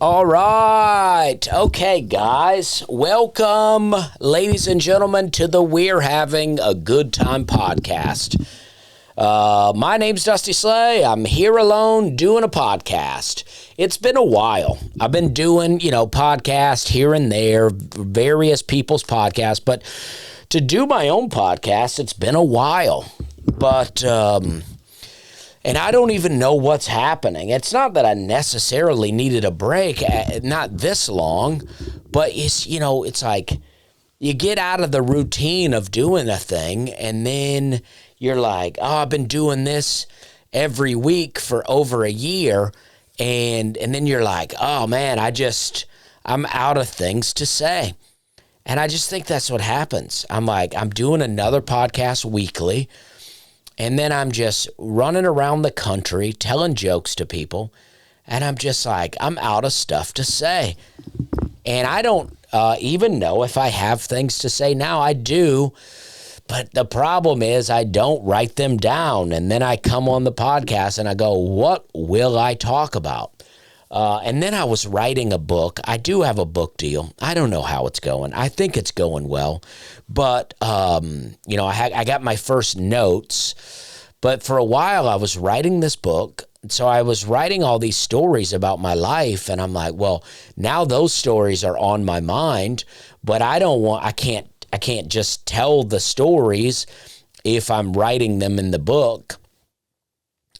All right. Okay, guys. Welcome, ladies and gentlemen, to the We're Having a Good Time podcast. My name's Dusty Slay. I'm here alone doing a podcast. It's been a while. I've been doing, podcasts here and there, various people's podcasts, but to do my own podcast, it's been a while. But, and I don't even know what's happening. It's not that I necessarily needed a break, not this long, but it's like you get out of the routine of doing a thing, and then you're like, oh, I've been doing this every week for over a year, and then you're like, oh man, I'm out of things to say. And I just think that's what happens. I'm like, I'm doing another podcast weekly, and then I'm just running around the country telling jokes to people, and I'm just like, I'm out of stuff to say. And I don't even know if I have things to say now. I do, but the problem is I don't write them down, and then I come on the podcast and I go, what will I talk about? And then I was writing a book. I do have a book deal. I don't know how it's going. I think it's going well. But, I got my first notes. But for a while, I was writing this book. So I was writing all these stories about my life. And I'm like, well, now those stories are on my mind. But I can't just tell the stories if I'm writing them in the book.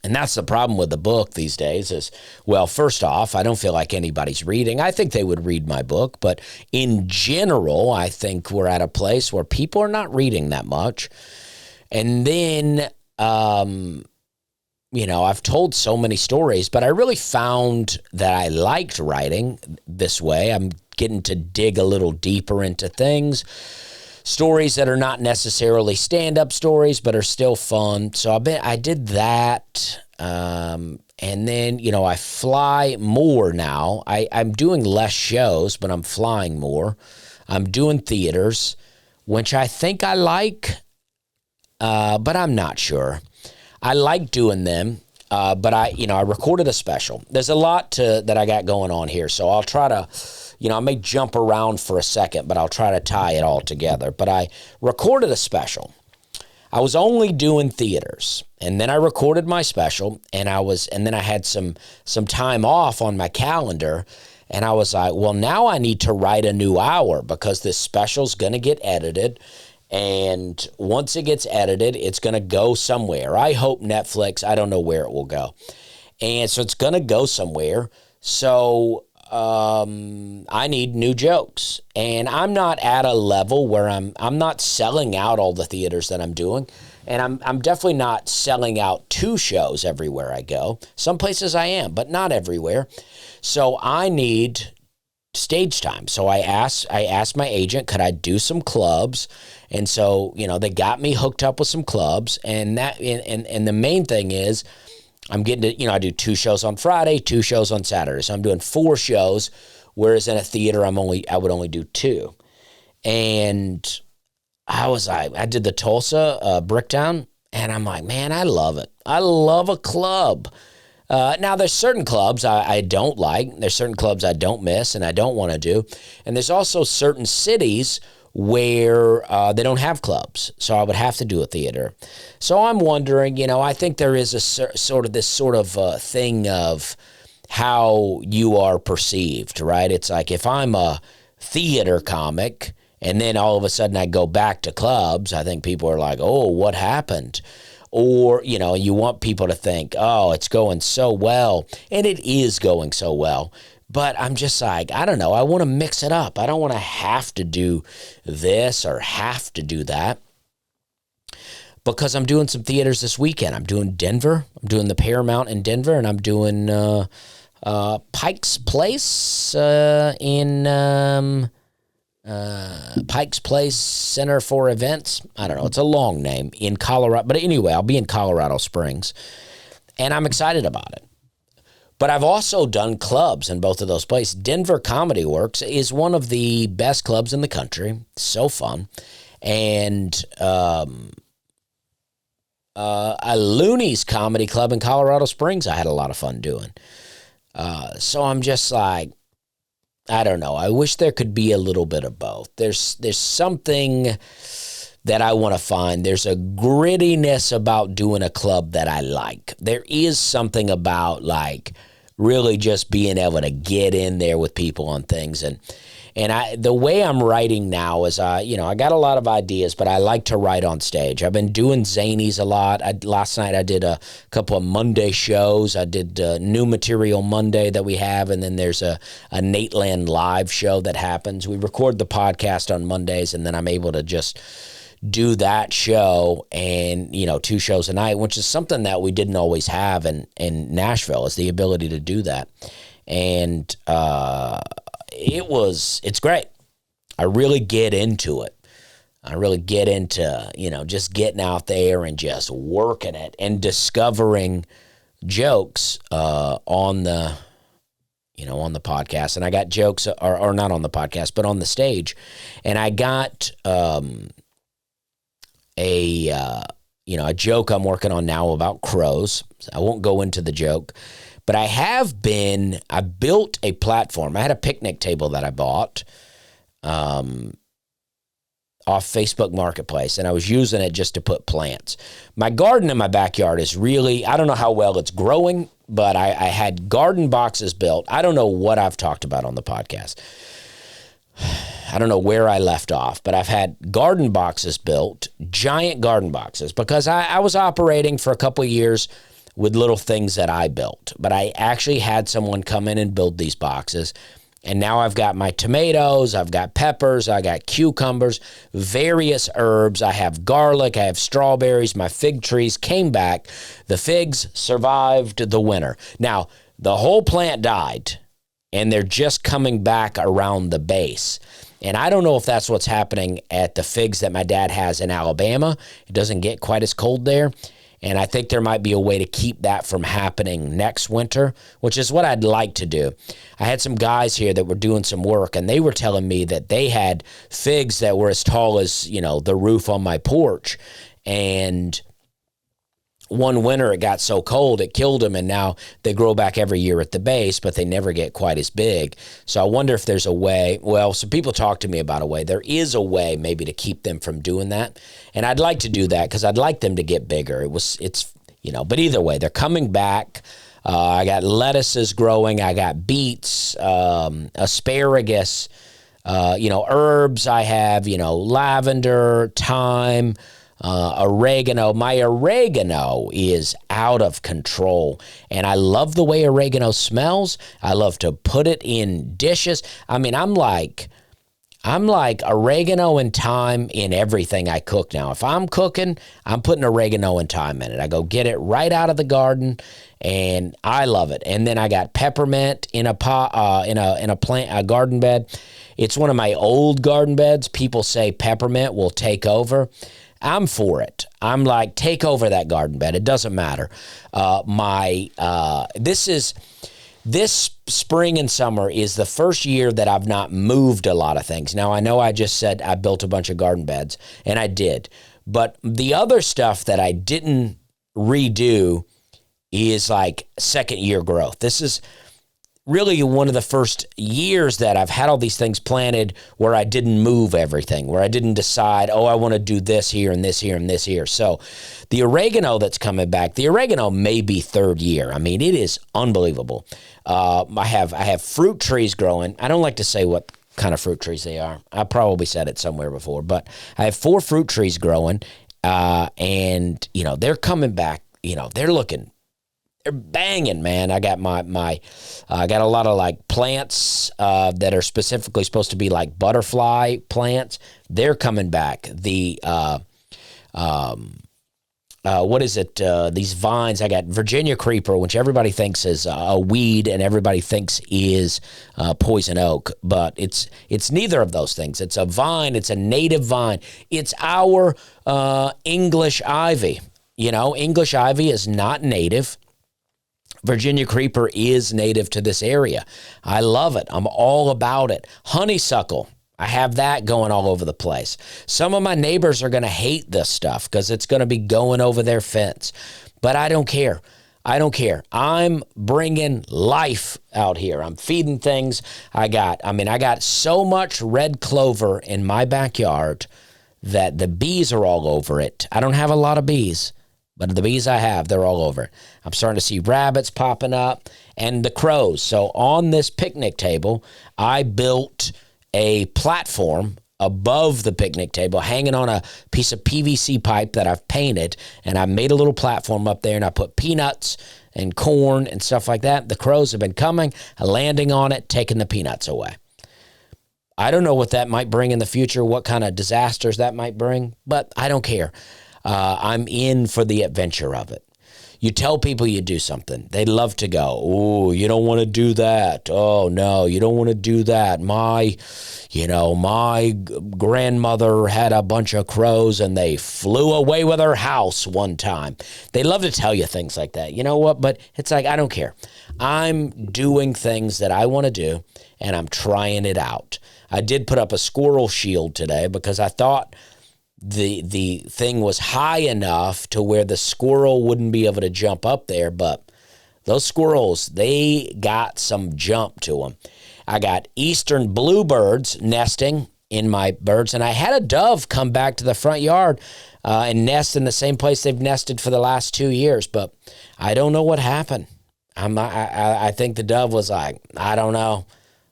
And that's the problem with the book these days is, well, first off, I don't feel like anybody's reading. I think they would read my book, but in general, I think we're at a place where people are not reading that much. And then, I've told so many stories, but I really found that I liked writing this way. I'm getting to dig a little deeper into things. Stories that are not necessarily stand-up stories, but are still fun. So I did that, and then I fly more now. I'm doing less shows, but I'm flying more. I'm doing theaters, which I think I like, but I'm not sure. I like doing them, but I recorded a special. There's a lot that I got going on here, so I'll try to. I may jump around for a second, but I'll try to tie it all together. But I recorded a special. I was only doing theaters, and then I recorded my special, and then I had some time off on my calendar, and I was like, well, now I need to write a new hour because this special's going to get edited, and once it gets edited, it's going to go somewhere. I hope Netflix. I don't know where it will go, and so it's going to go somewhere. So I need new jokes, and I'm not at a level where I'm not selling out all the theaters that I'm doing, and I'm definitely not selling out 2 shows everywhere I go. Some places I am, but not everywhere. So I need stage time. So I asked my agent, could I do some clubs? And so, they got me hooked up with some clubs, and the main thing is, I'm getting to, I do 2 shows on Friday, 2 shows on Saturday. So I'm doing 4 shows, whereas in a theater, I would only do 2. And I did the Tulsa Bricktown, and I'm like, man, I love it. I love a club. Now, there's certain clubs I don't like. There's certain clubs I don't miss and I don't want to do. And there's also certain cities where they don't have clubs, so I would have to do a theater. So I'm wondering, I think there is a sort of thing of how you are perceived, right? It's like if I'm a theater comic and then all of a sudden I go back to clubs, I think people are like, oh, what happened? Or, you want people to think, oh, it's going so well, and it is going so well. But I'm just like, I don't know. I want to mix it up. I don't want to have to do this or have to do that because I'm doing some theaters this weekend. I'm doing Denver. I'm doing the Paramount in Denver, and I'm doing Pike's Place in Pike's Place Center for Events. I don't know. It's a long name in Colorado. But anyway, I'll be in Colorado Springs, and I'm excited about it. But I've also done clubs in both of those places. Denver Comedy Works is one of the best clubs in the country. So fun. And a Looney's Comedy Club in Colorado Springs I had a lot of fun doing. So I'm just like, I don't know. I wish there could be a little bit of both. There's something that I want to find. There's a grittiness about doing a club that I like. There is something about like really just being able to get in there with people on things. And the way I'm writing now is, I got a lot of ideas, but I like to write on stage. I've been doing zanies a lot. Last night I did a couple of Monday shows. I did New Material Monday that we have, and then there's a Nateland live show that happens. We record the podcast on Mondays, and then I'm able to just do that show and, 2 shows a night, which is something that we didn't always have in Nashville, is the ability to do that. And it's great. I really get into it. I really get into, just getting out there and just working it and discovering jokes on the podcast. And I got jokes, or not on the podcast, but on the stage. And I got a joke I'm working on now about crows. I won't go into the joke. But I built a platform. I had a picnic table that I bought off Facebook Marketplace, and I was using it just to put plants. My garden in my backyard is really, I don't know how well it's growing, but I had garden boxes built. I don't know what I've talked about on the podcast. I don't know where I left off, but I've had garden boxes built, giant garden boxes, because I was operating for a couple of years with little things that I built. But I actually had someone come in and build these boxes. And now I've got my tomatoes, I've got peppers, I got cucumbers, various herbs. I have garlic, I have strawberries. My fig trees came back. The figs survived the winter. Now, the whole plant died, and they're just coming back around the base. And I don't know if that's what's happening at the figs that my dad has in Alabama. It doesn't get quite as cold there. And I think there might be a way to keep that from happening next winter, which is what I'd like to do. I had some guys here that were doing some work, and they were telling me that they had figs that were as tall as, the roof on my porch. And one winter it got so cold it killed them, and now they grow back every year at the base, but they never get quite as big. So I wonder if there's a way. Well, some people talk to me about a way. There is a way maybe to keep them from doing that, and I'd like to do that because I'd like them to get bigger. But either way, they're coming back. I got lettuces growing. I got beets, asparagus, herbs. I have, lavender, thyme, oregano. My oregano is out of control, and I love the way oregano smells. I love to put it in dishes. I mean, I'm like oregano and thyme in everything I cook now. If I'm cooking, I'm putting oregano and thyme in it. I go get it right out of the garden, and I love it. And then I got peppermint in a pot, in a garden bed. It's one of my old garden beds. People say peppermint will take over. I'm for it. I'm like, take over that garden bed. It doesn't matter. This spring and summer is the first year that I've not moved a lot of things. Now, I know I just said I built a bunch of garden beds, and I did. But the other stuff that I didn't redo is like second year growth. This is really one of the first years that I've had all these things planted where I didn't move everything, where I didn't decide, I want to do this here and this here and this here. So the oregano that's coming back, the oregano may be third year. I mean, it is unbelievable. I have fruit trees growing. I don't like to say what kind of fruit trees they are. I probably said it somewhere before, but I have 4 fruit trees growing, and they're coming back. They're banging, man. I got I got a lot of like plants that are specifically supposed to be like butterfly plants. They're coming back. The what is it? These vines. I got Virginia creeper, which everybody thinks is a weed, and everybody thinks is poison oak, but it's neither of those things. It's a vine. It's a native vine. It's our English ivy. English ivy is not native. Virginia creeper is native to this area. I love it. I'm all about it. Honeysuckle. I have that going all over the place. Some of my neighbors are going to hate this stuff because it's going to be going over their fence. But I don't care. I don't care. I'm bringing life out here. I'm feeding things. I got so much red clover in my backyard that the bees are all over it. I don't have a lot of bees, but the bees I have, they're all over it. I'm starting to see rabbits popping up and the crows. So on this picnic table, I built a platform above the picnic table, hanging on a piece of PVC pipe that I've painted, and I made a little platform up there, and I put peanuts and corn and stuff like that. The crows have been coming, landing on it, taking the peanuts away. I don't know what that might bring in the future, what kind of disasters that might bring, but I don't care. I'm in for the adventure of it. You tell people you do something, they love to go, oh, you don't want to do that. Oh, no, you don't want to do that. My grandmother had a bunch of crows and they flew away with her house one time. They love to tell you things like that. You know what? But it's like, I don't care. I'm doing things that I want to do and I'm trying it out. I did put up a squirrel shield today because I thought the thing was high enough to where the squirrel wouldn't be able to jump up there, but those squirrels, they got some jump to them. I got eastern bluebirds nesting in my birds, and I had a dove come back to the front yard and nest in the same place they've nested for the last 2 years, but I don't know what happened. I think the dove was like, I don't know,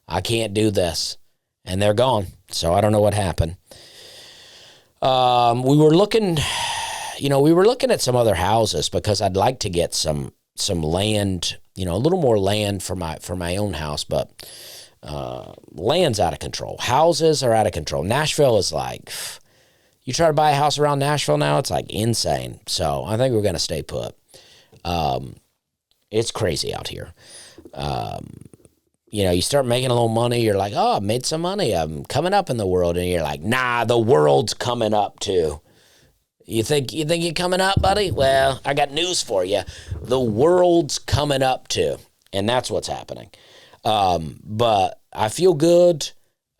I can't do this, and they're gone, so I don't know what happened. We were looking at some other houses because I'd like to get some land, a little more land for my own house, but land's out of control. Houses are out of control. Nashville is like, you try to buy a house around Nashville now, it's like insane. So I think we're going to stay put. It's crazy out here. You start making a little money, you're like, oh, I made some money, I'm coming up in the world, and you're like, nah, the world's coming up too. You think you're coming up, buddy? Well, I got news for you. The world's coming up too, and that's what's happening. But I feel good.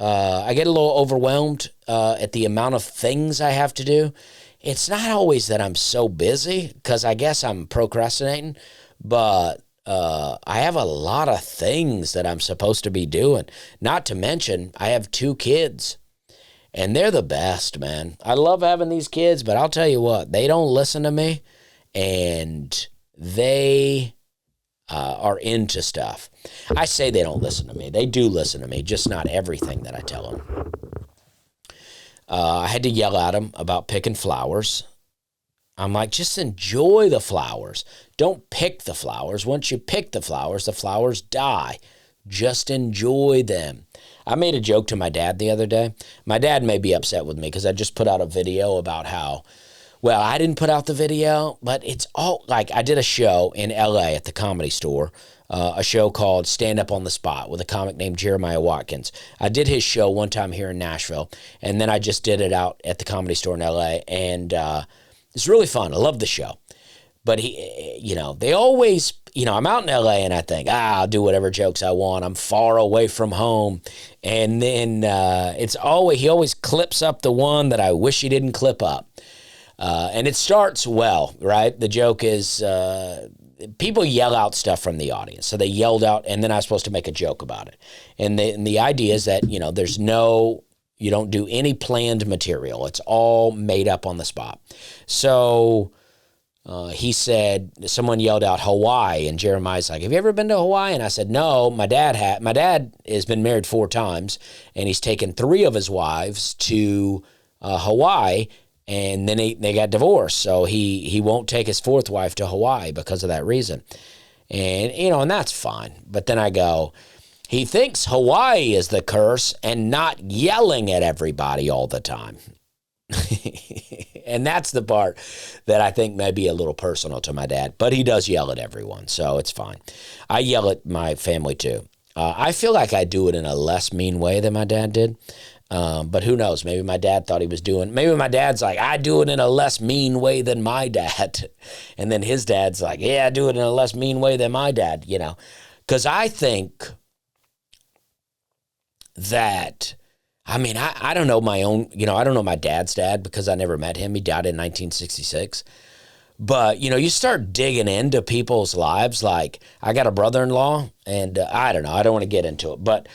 I get a little overwhelmed at the amount of things I have to do. It's not always that I'm so busy, because I guess I'm procrastinating, but I have a lot of things that I'm supposed to be doing. Not to mention, I have 2 kids, and they're the best, man. I love having these kids, but I'll tell you what, they don't listen to me, and they are into stuff. I say they don't listen to me. They do listen to me, just not everything that I tell them. I had to yell at them about picking flowers. I'm like, just enjoy the flowers. Don't pick the flowers. Once you pick the flowers die. Just enjoy them. I made a joke to my dad the other day. My dad may be upset with me because I just put out a video about how, well, I didn't put out the video, but it's all, like, I did a show in LA at the Comedy Store, a show called Stand Up on the Spot with a comic named Jeremiah Watkins. I did his show one time here in Nashville, and then I just did it out at the Comedy Store in LA, and it's really fun. I love the show. But they always, I'm out in LA and I think, I'll do whatever jokes I want. I'm far away from home. And then he always clips up the one that I wish he didn't clip up. And it starts well, right? The joke is people yell out stuff from the audience. So they yelled out, and then I was supposed to make a joke about it. And the idea is that, you don't do any planned material. It's all made up on the spot. So he said, someone yelled out Hawaii, and Jeremiah's like, have you ever been to Hawaii? And I said, no, my dad has been married 4 times, and he's taken 3 of his wives to Hawaii, and then they got divorced. So he won't take his 4th wife to Hawaii because of that reason. And, and that's fine. But then I go, he thinks Hawaii is the curse and not yelling at everybody all the time. And that's the part that I think may be a little personal to my dad, but he does yell at everyone, so it's fine. I yell at my family too. I feel like I do it in a less mean way than my dad did, but who knows? Maybe my dad thought maybe my dad's like, I do it in a less mean way than my dad. And then his dad's like, yeah, I do it in a less mean way than my dad, because I think that, I don't know my own, I don't know my dad's dad because I never met him. He died in 1966. But, you start digging into people's lives. Like, I got a brother-in-law, and I don't know. I don't want to get into it. But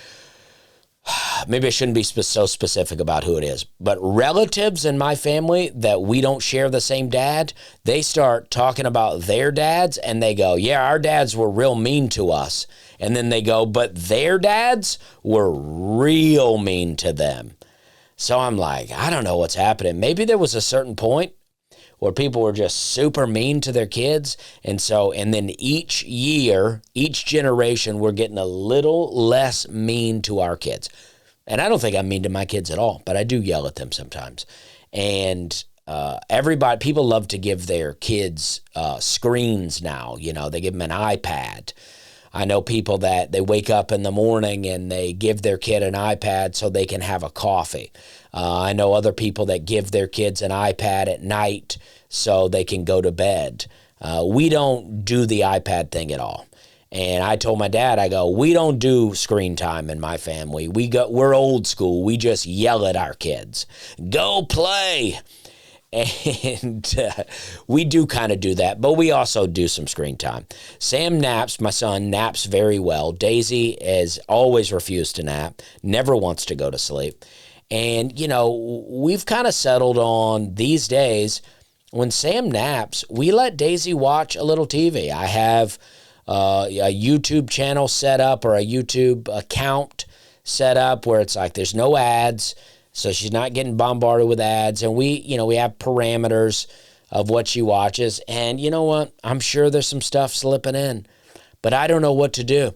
maybe I shouldn't be so specific about who it is. But relatives in my family that we don't share the same dad, they start talking about their dads, and they go, yeah, our dads were real mean to us. And then they go, but their dads were real mean to them. So I'm like, I don't know what's happening. Maybe there was a certain point where people were just super mean to their kids. And then each year, each generation, we're getting a little less mean to our kids. And I don't think I'm mean to my kids at all, but I do yell at them sometimes. And people love to give their kids screens now. They give them an iPad. I know people that they wake up in the morning and they give their kid an iPad so they can have a coffee. I know other people that give their kids an iPad at night so they can go to bed. We don't do the iPad thing at all. And I told my dad, I go, we don't do screen time in my family. We're old school. We just yell at our kids. Go play. And we do kind of do that, but we also do some screen time. Sam naps, my son, naps very well. Daisy has always refused to nap, never wants to go to sleep. And, we've kind of settled on these days, when Sam naps, we let Daisy watch a little TV. I have a YouTube channel set up, or a YouTube account set up, where it's like there's no ads. So she's not getting bombarded with ads. And we have parameters of what she watches. And you know what? I'm sure there's some stuff slipping in, but I don't know what to do.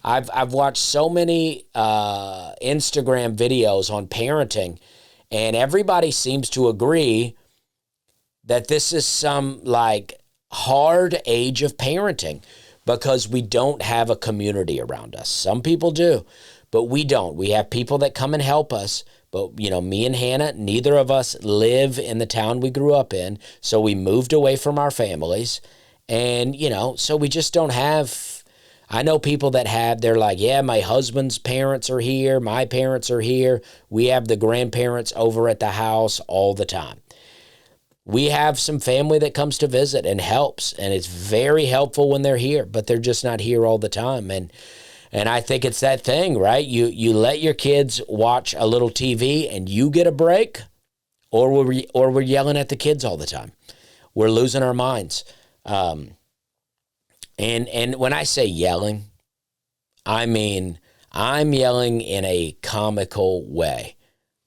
I've watched so many Instagram videos on parenting, and everybody seems to agree that this is some like hard age of parenting because we don't have a community around us. Some people do, but we don't. We have people that come and help us. But, me and Hannah, neither of us live in the town we grew up in. So we moved away from our families. And, so we just don't have, I know people that they're like, yeah, my husband's parents are here. My parents are here. We have the grandparents over at the house all the time. We have some family that comes to visit and helps. And it's very helpful when they're here, but they're just not here all the time. And I think it's that thing, right? You let your kids watch a little TV and you get a break, or we're yelling at the kids all the time. We're losing our minds. And when I say yelling, I mean I'm yelling in a comical way,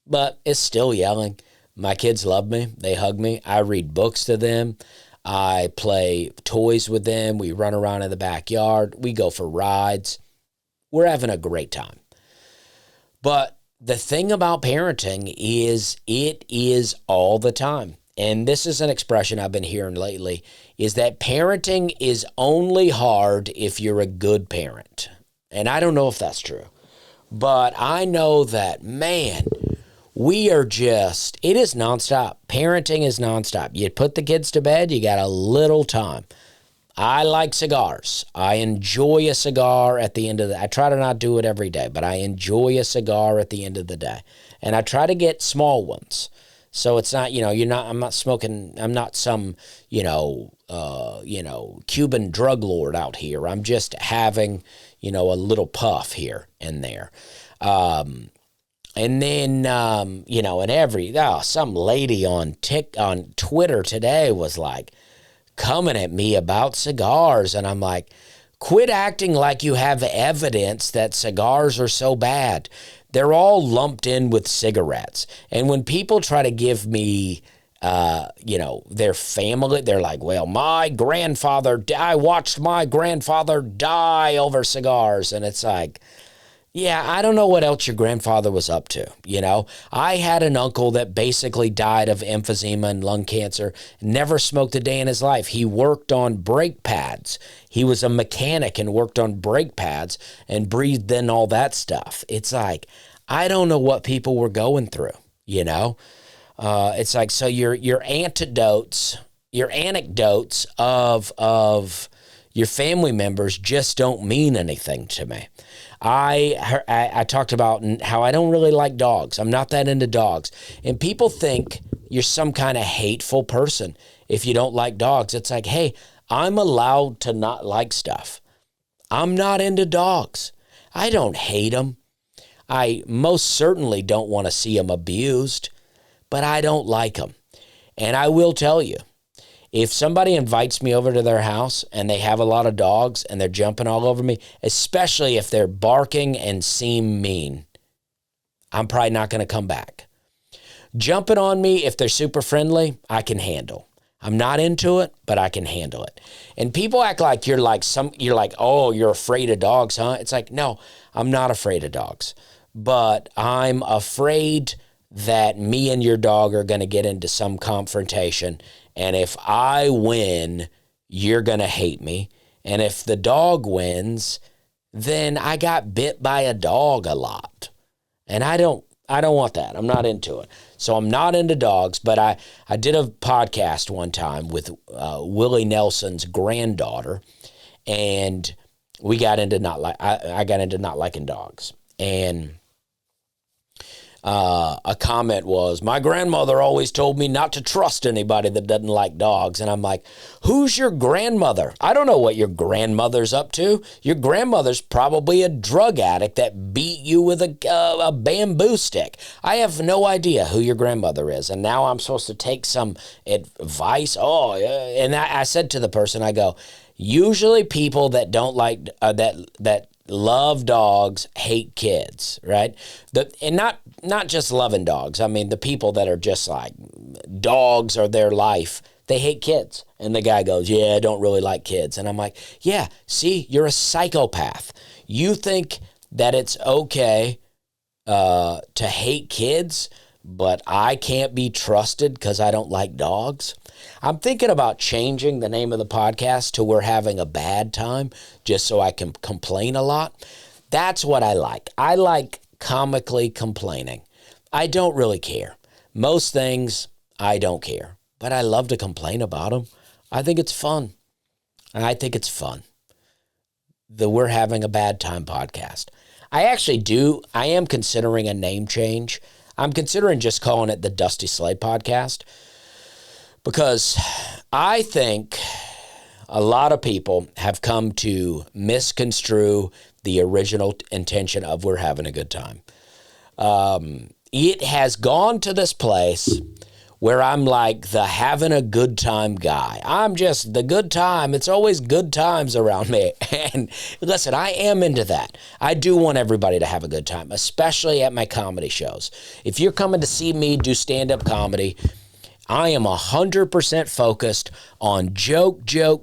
but it's still yelling. My kids love me. They hug me. I read books to them. I play toys with them. We run around in the backyard. We go for rides. We're having a great time. But the thing about parenting is it is all the time. And this is an expression I've been hearing lately, is that parenting is only hard if you're a good parent. And I don't know if that's true. But I know that, man, it is nonstop. Parenting is nonstop. You put the kids to bed, you got a little time. I like cigars. I enjoy a cigar at the end of I try to not do it every day, but I enjoy a cigar at the end of the day. And I try to get small ones. So it's not, I'm not smoking, I'm not some, Cuban drug lord out here. I'm just having, a little puff here and there. And then, some lady on Twitter today was like, coming at me about cigars, and I'm like, quit acting like you have evidence that cigars are so bad. They're all lumped in with cigarettes. And when people try to give me their family, they're like, well, I watched my grandfather die over cigars. And it's like, yeah, I don't know what else your grandfather was up to, I had an uncle that basically died of emphysema and lung cancer, never smoked a day in his life. He worked on brake pads. He was a mechanic and worked on brake pads and breathed in all that stuff. It's like, I don't know what people were going through, It's like, so your anecdotes of your family members just don't mean anything to me. I talked about how I don't really like dogs. I'm not that into dogs. And people think you're some kind of hateful person if you don't like dogs. It's like, hey, I'm allowed to not like stuff. I'm not into dogs. I don't hate them. I most certainly don't want to see them abused, but I don't like them. And I will tell you, if somebody invites me over to their house and they have a lot of dogs and they're jumping all over me, especially if they're barking and seem mean, I'm probably not going to come back. Jumping on me, if they're super friendly, I can handle. I'm not into it, but I can handle it. And people act like you're like, oh, you're afraid of dogs, huh? It's like, no, I'm not afraid of dogs, but I'm afraid that me and your dog are going to get into some confrontation. And if I win, you're going to hate me. And if the dog wins, then I got bit by a dog a lot. And I don't want that. I'm not into it. So I'm not into dogs, but I did a podcast one time with Willie Nelson's granddaughter, and we got into I got into not liking dogs. And a comment was, my grandmother always told me not to trust anybody that doesn't like dogs. And I'm like, who's your grandmother? I don't know what your grandmother's up to. Your grandmother's probably a drug addict that beat you with a bamboo stick. I have no idea who your grandmother is. And now I'm supposed to take some advice. And I said to the person, I go, usually people that don't like, that love dogs hate kids, right? And not just loving dogs. I mean, the people that are just like, dogs are their life, they hate kids. And the guy goes, yeah, I don't really like kids. And I'm like, yeah, see, you're a psychopath. You think that it's okay to hate kids, but I can't be trusted because I don't like dogs? I'm thinking about changing the name of the podcast to We're Having a Bad Time, just so I can complain a lot. That's what I like. I like comically complaining. I don't really care. Most things, I don't care. But I love to complain about them. I think it's fun. The We're Having a Bad Time podcast. I am considering a name change. I'm considering just calling it the Dusty Slay Podcast, because I think a lot of people have come to misconstrue the original intention of We're Having a Good Time. It has gone to this place where I'm like the having a good time guy. I'm just the good time. It's always good times around me. And listen, I am into that. I do want everybody to have a good time, especially at my comedy shows. If you're coming to see me do stand-up comedy, I am 100% focused on joke to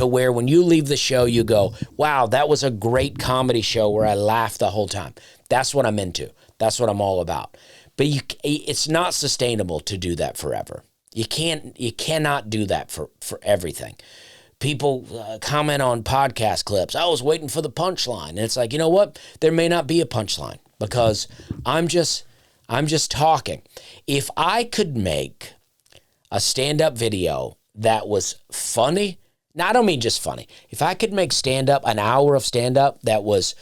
where when you leave the show, you go, wow, that was a great comedy show where I laughed the whole time. That's what I'm into. That's what I'm all about. But it's not sustainable to do that forever. You cannot do that for everything. People comment on podcast clips. I was waiting for the punchline. And it's like, you know what? There may not be a punchline because I'm just talking. If I could make a stand-up video that was funny, now I don't mean just funny. If I could make stand-up, an hour of stand-up that was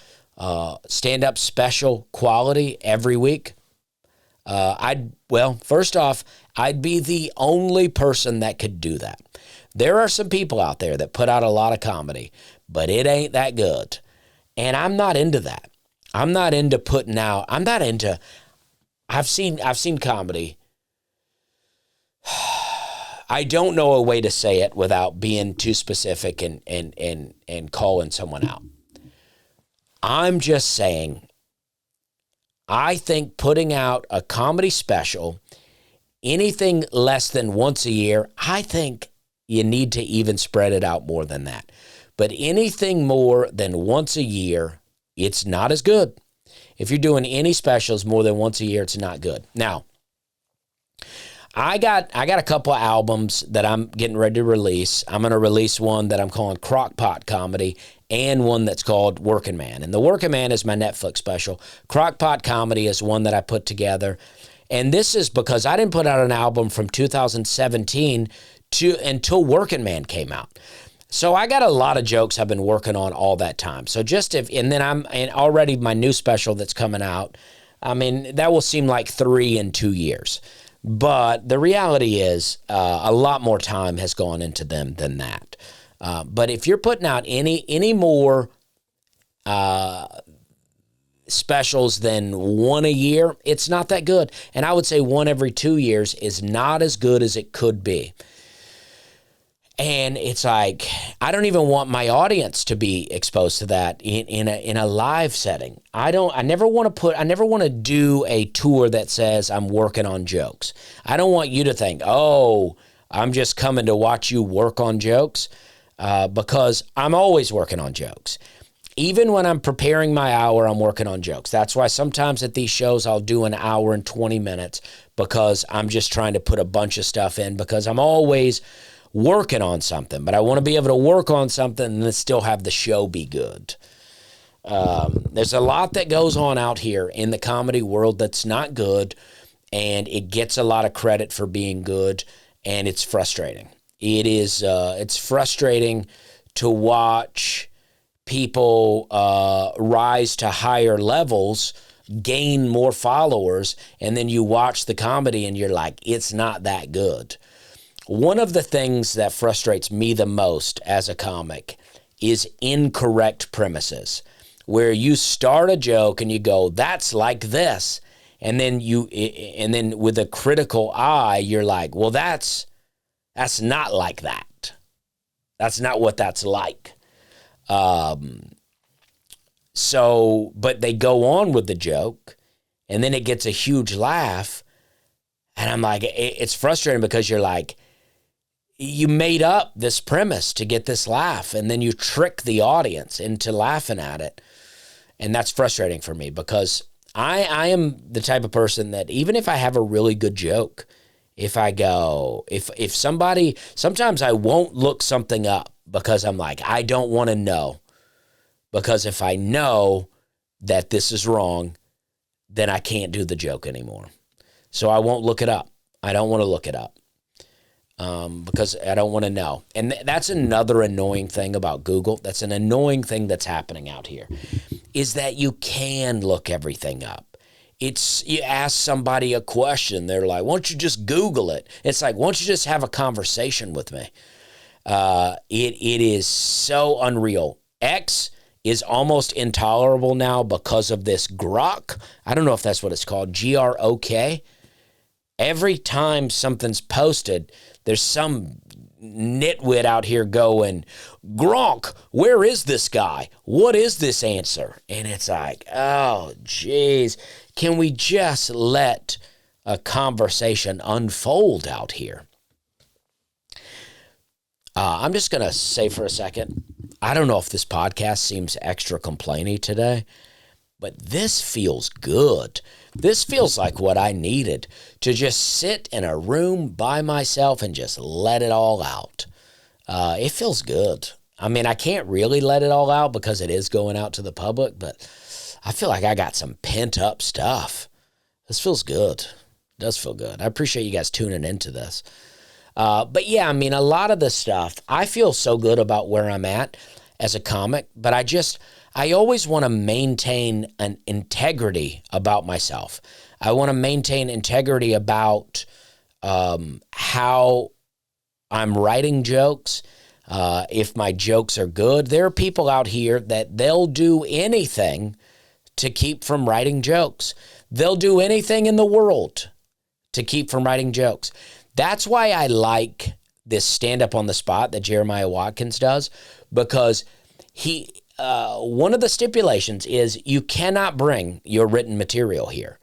stand-up special quality every week, first off, I'd be the only person that could do that. There are some people out there that put out a lot of comedy, but it ain't that good. And I'm not into that. I'm not into putting out, I've seen comedy. I don't know a way to say it without being too specific and calling someone out. I'm just saying, I think putting out a comedy special, anything less than once a year, I think you need to even spread it out more than that. But anything more than once a year, it's not as good. If you're doing any specials more than once a year, it's not good. Now, I got a couple of albums that I'm getting ready to release. I'm going to release one that I'm calling Crockpot Comedy and one that's called Working Man. And the Working Man is my Netflix special. Crockpot Comedy is one that I put together. And this is because I didn't put out an album from 2017 until Working Man came out. So I got a lot of jokes I've been working on all that time. So and already my new special that's coming out, I mean, that will seem like 3 in 2 years. But the reality is a lot more time has gone into them than that. But if you're putting out any more specials than one a year, it's not that good. And I would say one every 2 years is not as good as it could be. And it's like, I don't even want my audience to be exposed to that in a live setting. I never want to do a tour that says I'm working on jokes. I don't want you to think, oh, I'm just coming to watch you work on jokes, because I'm always working on jokes. Even when I'm preparing my hour, I'm working on jokes. That's why sometimes at these shows I'll do an hour and 20 minutes, because I'm just trying to put a bunch of stuff in, because I'm always working on something, but I want to be able to work on something and then still have the show be good. There's a lot that goes on out here in the comedy world that's not good, and it gets a lot of credit for being good, and it's frustrating. It's frustrating to watch people rise to higher levels, gain more followers, and then you watch the comedy and you're like, it's not that good. One of the things that frustrates me the most as a comic is incorrect premises, where you start a joke and you go, that's like this. And then with a critical eye, you're like, well, that's not like that. That's not what that's like. But they go on with the joke, and then it gets a huge laugh. And I'm like, it's frustrating, because you're like, you made up this premise to get this laugh, and then you trick the audience into laughing at it. And that's frustrating for me, because I am the type of person that even if I have a really good joke, if somebody, sometimes I won't look something up, because I'm like, I don't want to know. Because if I know that this is wrong, then I can't do the joke anymore. So I won't look it up. I don't want to look it up. Because I don't want to know. And that's another annoying thing about Google. That's an annoying thing that's happening out here, is that you can look everything up. You ask somebody a question, they're like, why don't you just Google it? It's like, why don't you just have a conversation with me? It is so unreal. X is almost intolerable now because of this Grok. I don't know if that's what it's called, Grok. Every time something's posted, there's some nitwit out here going, Gronk, where is this guy? What is this answer? And it's like, oh, geez, can we just let a conversation unfold out here? I'm just going to say for a second, I don't know if this podcast seems extra complainy today, but this feels good. This feels like what I needed, to just sit in a room by myself and just let it all out. It feels good. I mean, I can't really let it all out because it is going out to the public, but I feel like I got some pent up stuff. This feels good. It does feel good. I appreciate you guys tuning into this. But yeah, I mean, a lot of the stuff, I feel so good about where I'm at as a comic, but I always want to maintain an integrity about myself. I want to maintain integrity about how I'm writing jokes. If my jokes are good, there are people out here that they'll do anything to keep from writing jokes. They'll do anything in the world to keep from writing jokes. That's why I like this stand-up on the spot that Jeremiah Watkins does, because one of the stipulations is you cannot bring your written material here.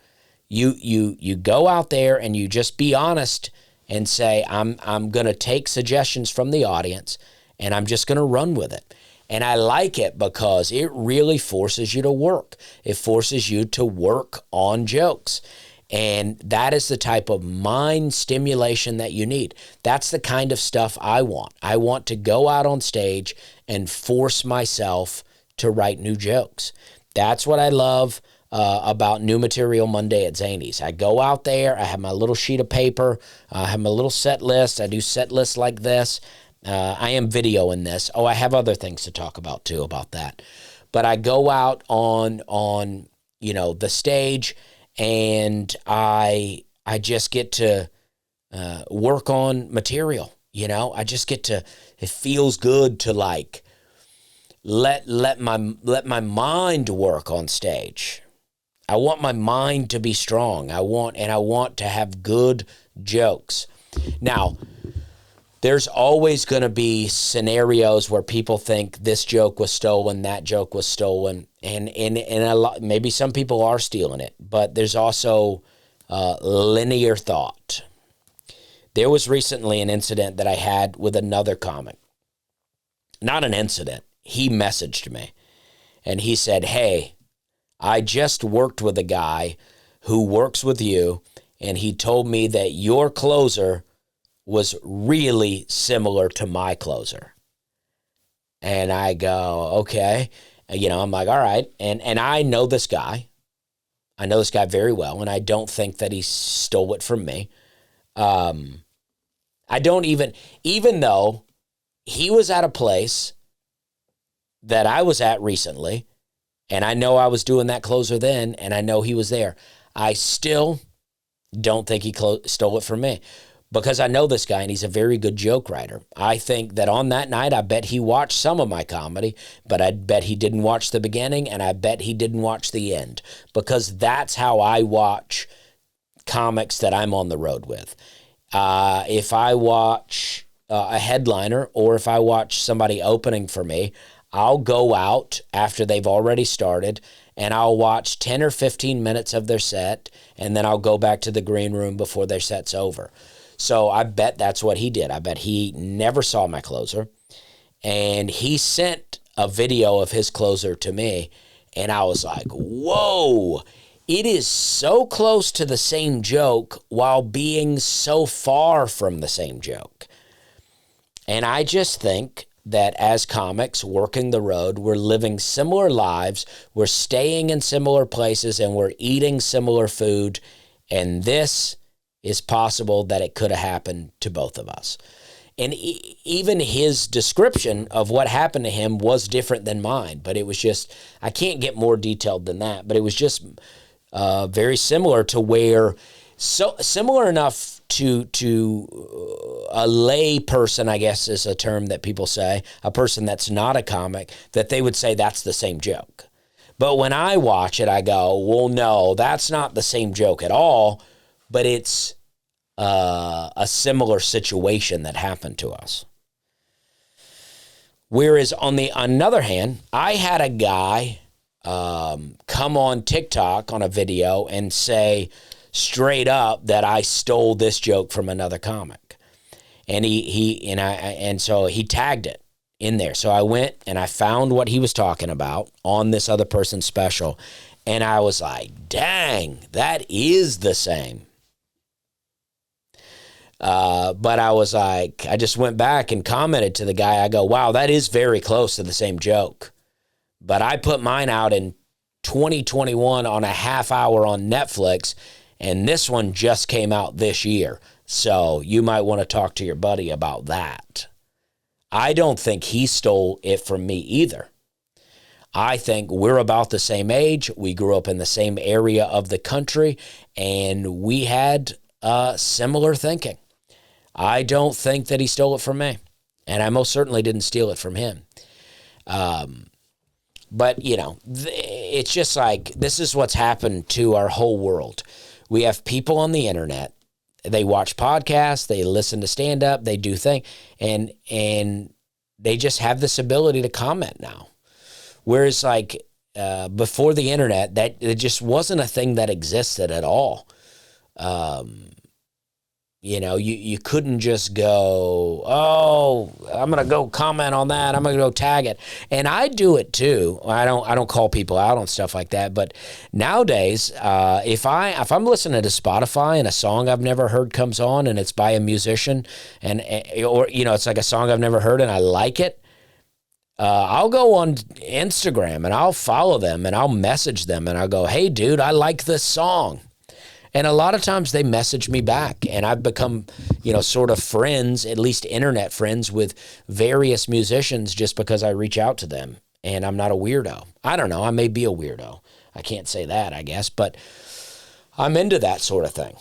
You go out there and you just be honest and say, I'm going to take suggestions from the audience and I'm just going to run with it. And I like it because it really forces you to work. It forces you to work on jokes. And that is the type of mind stimulation that you need. That's the kind of stuff I want. I want to go out on stage and force myself to write new jokes. That's what I love about New Material Monday at Zany's. I go out there, I have my little sheet of paper, I have my little set list. I do set lists like this. I am videoing this. Oh, I have other things to talk about too about that. But I go out on the stage and I just get to work on material. I just get to. It feels good to like let my mind work on stage. I want my mind to be strong. I want to have good jokes. Now, there's always going to be scenarios where people think this joke was stolen, that joke was stolen, and a lot, maybe some people are stealing it, but there's also linear thought. There was recently an incident that I had with another comic. Not an incident. He messaged me, and he said, "Hey, I just worked with a guy who works with you, and he told me that your closer was really similar to my closer." And I go, okay. I'm like, all right. And I know this guy. I know this guy very well, and I don't think that he stole it from me. I don't even though he was at a place that I was at recently, and I know I was doing that closer then, and I know he was there, I still don't think he stole it from me. Because I know this guy, and he's a very good joke writer. I think that on that night, I bet he watched some of my comedy, but I bet he didn't watch the beginning, and I bet he didn't watch the end. Because that's how I watch comics that I'm on the road with. If I watch a headliner, or if I watch somebody opening for me, I'll go out after they've already started, and I'll watch 10 or 15 minutes of their set, and then I'll go back to the green room before their set's over. So I bet that's what he did. I bet he never saw my closer, and he sent a video of his closer to me, and I was like, whoa, it is so close to the same joke while being so far from the same joke. And I just think that as comics working the road, we're living similar lives, we're staying in similar places, and we're eating similar food, and this is possible that it could have happened to both of us. And even his description of what happened to him was different than mine, but it was just, I can't get more detailed than that, but it was just very similar to where, so similar enough to a lay person, I guess is a term that people say, a person that's not a comic, that they would say that's the same joke. But when I watch it, I go, well, no, that's not the same joke at all, but it's a similar situation that happened to us. Whereas on the other hand, I had a guy come on TikTok on a video and say straight up that I stole this joke from another comic, and so he tagged it in there. So I went and I found what he was talking about on this other person's special, and I was like, dang, that is the same. But I was like, I just went back and commented to the guy. I go, wow, that is very close to the same joke. But I put mine out in 2021 on a half hour on Netflix, and this one just came out this year. So you might want to talk to your buddy about that. I don't think he stole it from me either. I think we're about the same age. We grew up in the same area of the country, and we had similar thinking. I don't think that he stole it from me, and I most certainly didn't steal it from him. But, it's just like, this is what's happened to our whole world. We have people on the internet, they watch podcasts, they listen to stand-up, they do things, and they just have this ability to comment now. Whereas, before the internet, that it just wasn't a thing that existed at all. You couldn't just go, oh, I'm going to go comment on that. I'm going to go tag it. And I do it too. I don't call people out on stuff like that. But nowadays, if I'm listening to Spotify and a song I've never heard comes on and it's by a musician or it's like a song I've never heard and I like it, I'll go on Instagram and I'll follow them and I'll message them and I'll go, hey, dude, I like this song. And a lot of times they message me back, and I've become, sort of friends, at least internet friends with various musicians just because I reach out to them, and I'm not a weirdo. I don't know. I may be a weirdo. I can't say that, I guess. But I'm into that sort of thing.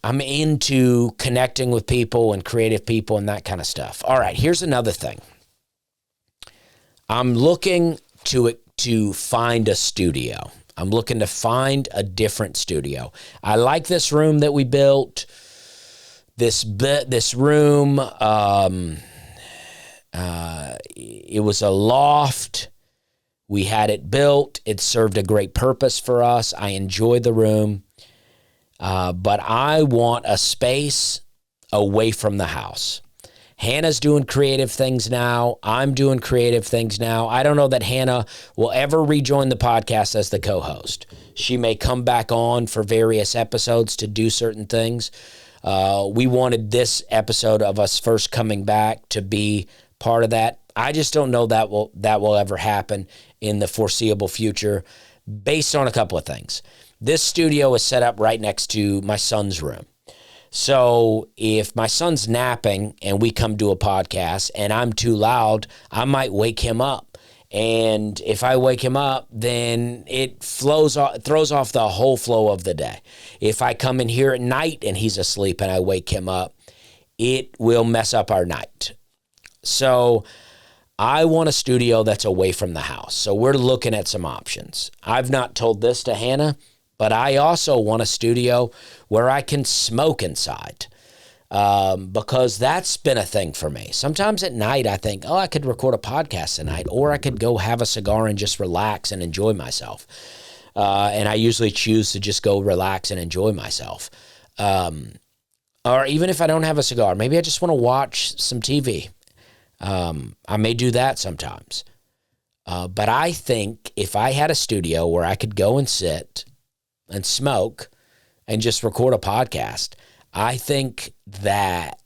I'm into connecting with people and creative people and that kind of stuff. All right, here's another thing. I'm looking to find a studio. I'm looking to find a different studio. I like this room that we built. This room, it was a loft. We had it built. It served a great purpose for us. I enjoy the room. But I want a space away from the house. Hannah's doing creative things now. I'm doing creative things now. I don't know that Hannah will ever rejoin the podcast as the co-host. She may come back on for various episodes to do certain things. We wanted this episode of us first coming back to be part of that. I just don't know that will ever happen in the foreseeable future based on a couple of things. This studio is set up right next to my son's room. So if my son's napping and we come do a podcast and I'm too loud, I might wake him up. And if I wake him up, then it throws off the whole flow of the day. If I come in here at night and he's asleep and I wake him up, it will mess up our night. So I want a studio that's away from the house. So we're looking at some options. I've not told this to Hannah, but I also want a studio where I can smoke inside because that's been a thing for me. Sometimes at night I think, I could record a podcast tonight, or I could go have a cigar and just relax and enjoy myself. And I usually choose to just go relax and enjoy myself. Or even if I don't have a cigar, maybe I just want to watch some TV. I may do that sometimes. But I think if I had a studio where I could go and sit and smoke and just record a podcast, I think that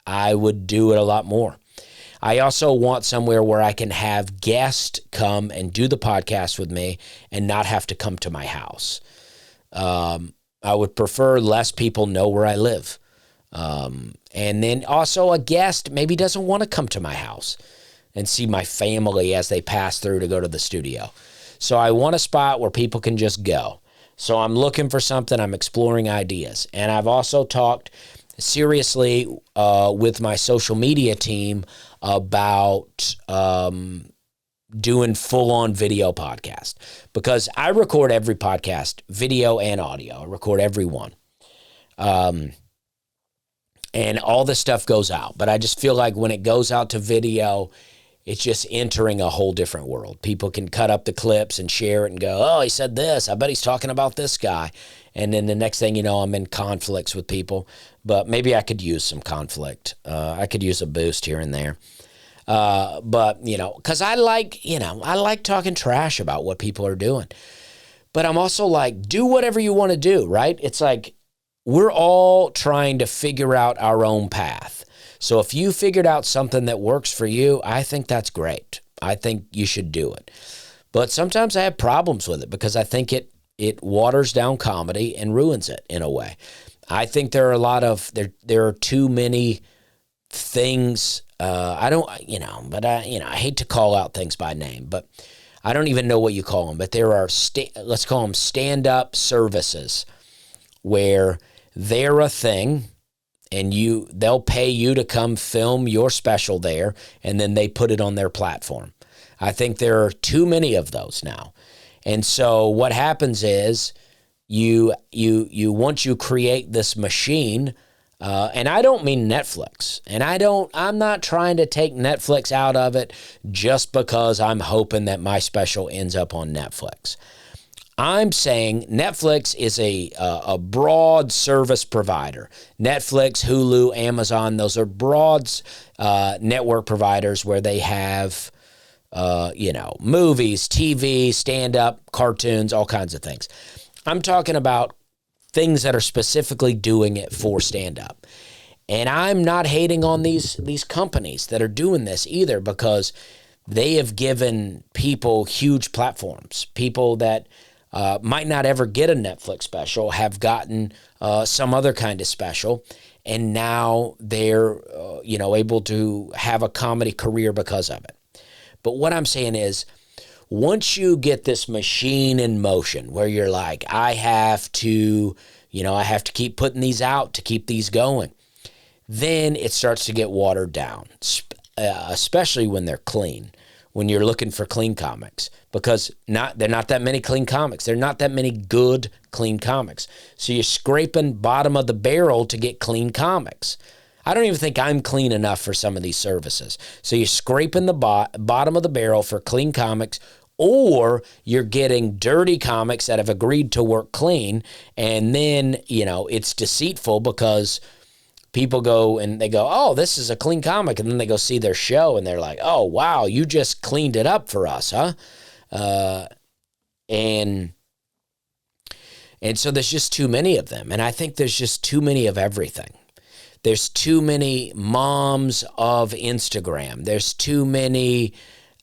I would do it a lot more. I also want somewhere where I can have guests come and do the podcast with me and not have to come to my house. I would prefer less people know where I live. And then also a guest maybe doesn't want to come to my house and see my family as they pass through to go to the studio. So I want a spot where people can just go. So I'm looking for something. I'm exploring ideas. And I've also talked seriously with my social media team about doing full-on video podcast, because I record every podcast, video and audio. I record every one. And all this stuff goes out. But I just feel like when it goes out to video, it's just entering a whole different world. People can cut up the clips and share it and go, oh, he said this. I bet he's talking about this guy. And then the next thing you know, I'm in conflicts with people. But maybe I could use some conflict. I could use a boost here and there. But, because I like talking trash about what people are doing. But I'm also like, do whatever you want to do, right? It's like we're all trying to figure out our own path. So if you figured out something that works for you, I think that's great. I think you should do it. But sometimes I have problems with it because I think it waters down comedy and ruins it in a way. I think there are too many things. I hate to call out things by name, but I don't even know what you call them. But there are, let's call them Standup Services, where they're a thing. And they'll pay you to come film your special there, and then they put it on their platform. I think there are too many of those now. And so what happens is you once you create this machine, and I don't mean Netflix, and I'm not trying to take Netflix out of it just because I'm hoping that my special ends up on Netflix. I'm saying Netflix is a broad service provider. Netflix, Hulu, Amazon, those are broad network providers where they have, movies, TV, stand-up, cartoons, all kinds of things. I'm talking about things that are specifically doing it for stand-up. And I'm not hating on these companies that are doing this either, because they have given people huge platforms. People that might not ever get a Netflix special have gotten some other kind of special, and now they're able to have a comedy career because of it. But what I'm saying is, once you get this machine in motion where you're like, I have to keep putting these out to keep these going, then it starts to get watered down, especially when they're clean, when you're looking for clean comics, because there are not that many clean comics. There are not that many good clean comics. So you're scraping bottom of the barrel to get clean comics. I don't even think I'm clean enough for some of these services. So you're scraping the bottom of the barrel for clean comics, or you're getting dirty comics that have agreed to work clean, and then, it's deceitful because people go and they go, oh, this is a clean comic, and then they go see their show, and they're like, oh, wow, you just cleaned it up for us, huh? And so there's just too many of them, and I think there's just too many of everything. There's too many moms of Instagram. There's too many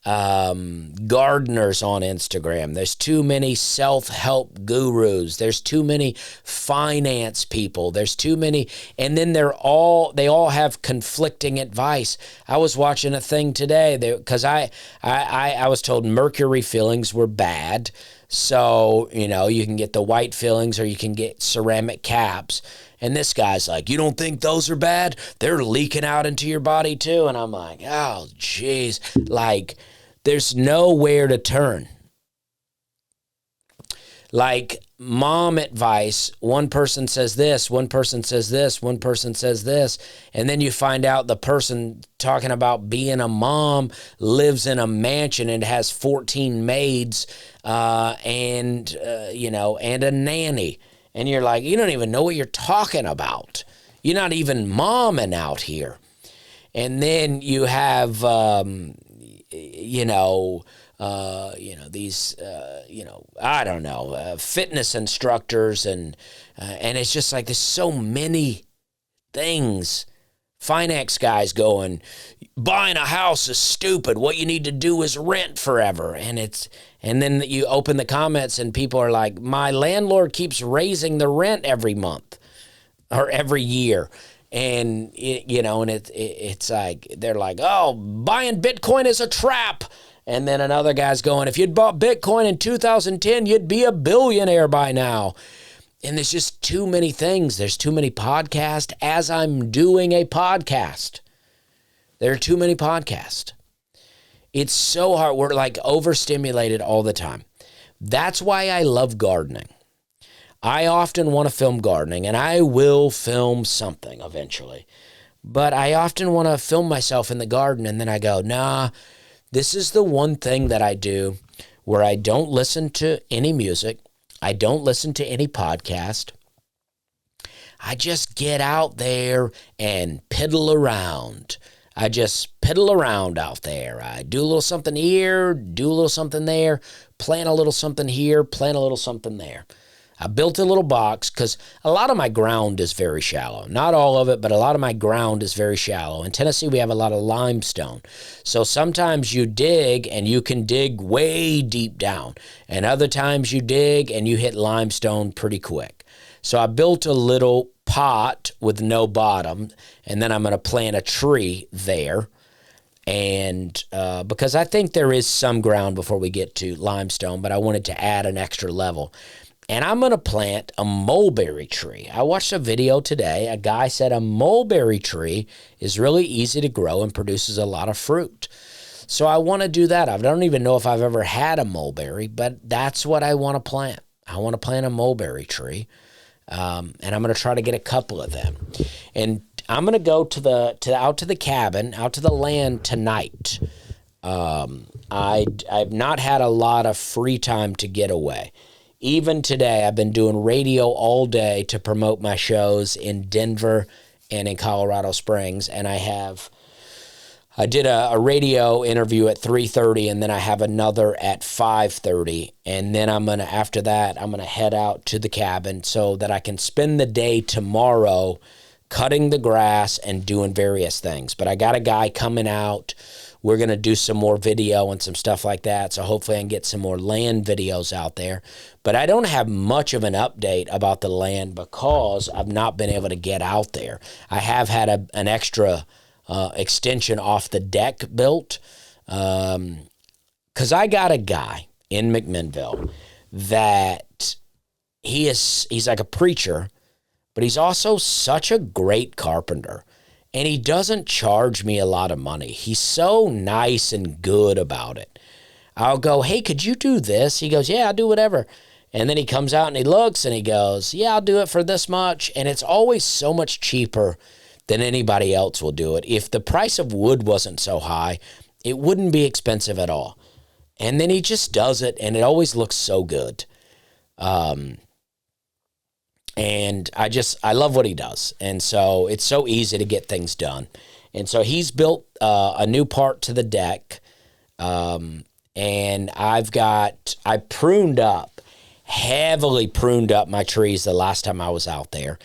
gardeners on Instagram. There's too many self-help gurus. There's too many finance people. There's too many, and then they all have conflicting advice. I was watching a thing today because I was told mercury fillings were bad. So, you can get the white fillings or you can get ceramic caps. And this guy's like, you don't think those are bad? They're leaking out into your body too. And I'm like, oh, geez. Like, there's nowhere to turn. Like, mom advice, one person says this, one person says this, one person says this, and then you find out the person talking about being a mom lives in a mansion and has 14 maids and a nanny. And you're like, you don't even know what you're talking about. You're not even momming out here. And then you have, these, I don't know, fitness instructors. And it's just like there's so many things. Finance guys going, buying a house is stupid. What you need to do is rent forever. And then you open the comments and people are like, my landlord keeps raising the rent every month or every year. And, it's like, they're like, oh, buying Bitcoin is a trap. And then another guy's going, if you'd bought Bitcoin in 2010, you'd be a billionaire by now. And there's just too many things. There's too many podcasts as I'm doing a podcast. There are too many podcasts. It's so hard. We're like overstimulated all the time. That's why I love gardening. I often want to film gardening, and I will film something eventually. But I often want to film myself in the garden, and then I go, nah, this is the one thing that I do where I don't listen to any music. I don't listen to any podcast. I just get out there and piddle around. I just piddle around out there. I do a little something here, do a little something there, plant a little something here, plant a little something there. I built a little box because a lot of my ground is very shallow. Not all of it, but a lot of my ground is very shallow. In Tennessee, we have a lot of limestone. So sometimes you dig and you can dig way deep down. And other times you dig and you hit limestone pretty quick. So I built a little pot with no bottom, and then I'm going to plant a tree there. And because I think there is some ground before we get to limestone, but I wanted to add an extra level. And I'm going to plant a mulberry tree. I watched a video today. A guy said a mulberry tree is really easy to grow and produces a lot of fruit. So I want to do that. I don't even know if I've ever had a mulberry, but that's what I want to plant. I want to plant a mulberry tree. And I'm going to try to get a couple of them. And I'm going to go out to the cabin, out to the land tonight. I've not had a lot of free time to get away. Even today, I've been doing radio all day to promote my shows in Denver and in Colorado Springs. And I did a radio interview at 3:30, and then I have another at 5:30. And then after that, I'm going to head out to the cabin so that I can spend the day tomorrow cutting the grass and doing various things. But I got a guy coming out. We're going to do some more video and some stuff like that. So hopefully I can get some more land videos out there. But I don't have much of an update about the land because I've not been able to get out there. I have had an extra extension off the deck built. because I got a guy in McMinnville that he's like a preacher, but he's also such a great carpenter. And he doesn't charge me a lot of money. He's so nice and good about it. I'll go, hey, could you do this? He goes, yeah, I'll do whatever. And then he comes out and he looks and he goes, yeah, I'll do it for this much. And it's always so much cheaper than anybody else will do it. If the price of wood wasn't so high, it wouldn't be expensive at all. And then he just does it, and it always looks so good. And I love what he does. And so it's so easy to get things done. And so he's built a new part to the deck. And I heavily pruned up my trees the last time I was out there.